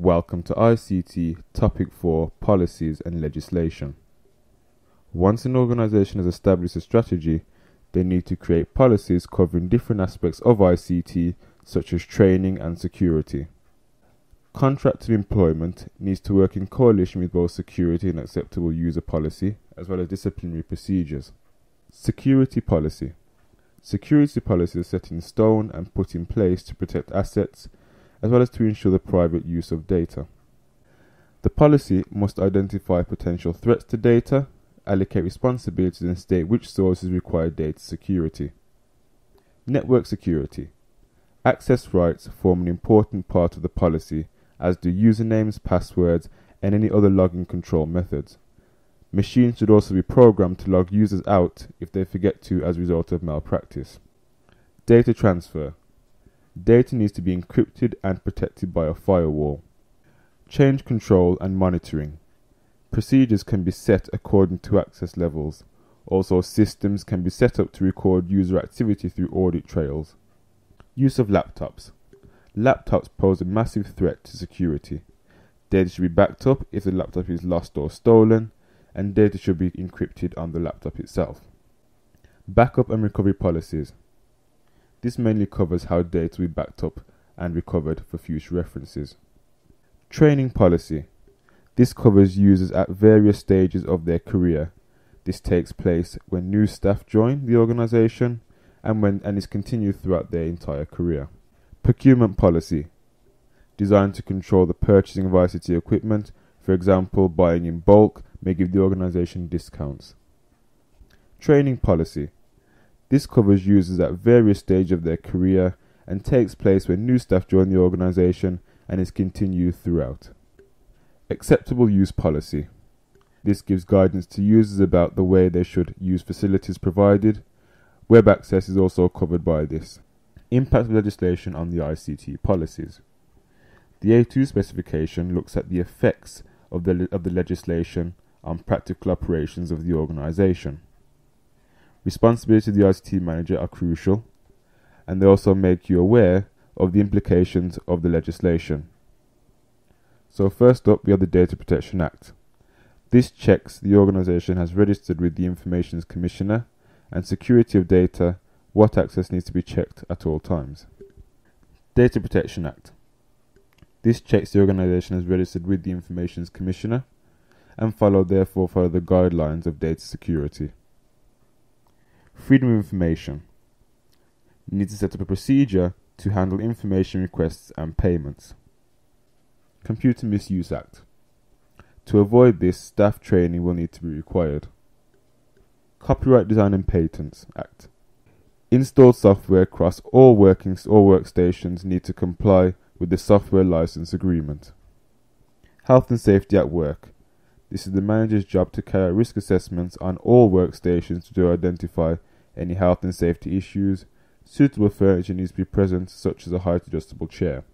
Welcome to ICT Topic 4 Policies and Legislation. Once an organization has established a strategy, they need to create policies covering different aspects of ICT, such as training and security. Contracted employment needs to work in coalition with both security and acceptable user policy, as well as disciplinary procedures. Security policy. Security policy is set in stone and put in place to protect assets, as well as to ensure the private use of data. The policy must identify potential threats to data, allocate responsibilities, and state which sources require data security. Network security. Access rights form an important part of the policy, as do usernames, passwords, and any other login control methods. Machines should also be programmed to log users out if they forget to as a result of malpractice. Data transfer. Data needs to be encrypted and protected by a firewall. Change control and monitoring. Procedures can be set according to access levels. Also, systems can be set up to record user activity through audit trails. Use of laptops. Laptops pose a massive threat to security. Data should be backed up if the laptop is lost or stolen, and data should be encrypted on the laptop itself. Backup and recovery policies. This mainly covers how data will be backed up and recovered for future references. Training policy. This covers users at various stages of their career. This takes place when new staff join the organization and is continued throughout their entire career. Procurement policy. Designed to control the purchasing of ICT equipment. For example, buying in bulk may give the organization discounts. Training policy. This covers users at various stages of their career and takes place when new staff join the organization and is continued throughout. Acceptable use policy. This gives guidance to users about the way they should use facilities provided. Web access is also covered by this. Impact of legislation on the ICT policies. The A2 specification looks at the effects of the legislation on practical operations of the organization. Responsibilities of the ICT manager are crucial, and they also make you aware of the implications of the legislation. So first up, we have the Data Protection Act. This checks the organization has registered with the Information Commissioner, and security of data, what access needs to be checked at all times. Data Protection Act. This checks the organization has registered with the Information Commissioner and follow the guidelines of data security. Freedom of information. You need to set up a procedure to handle information requests and payments. Computer Misuse Act. To avoid this, staff training will need to be required. Copyright Design and Patents Act. Installed software across all workstations need to comply with the software license agreement. Health and safety at work. This is the manager's job to carry out risk assessments on all workstations to identify any health and safety issues. Suitable furniture needs to be present, such as a height adjustable chair.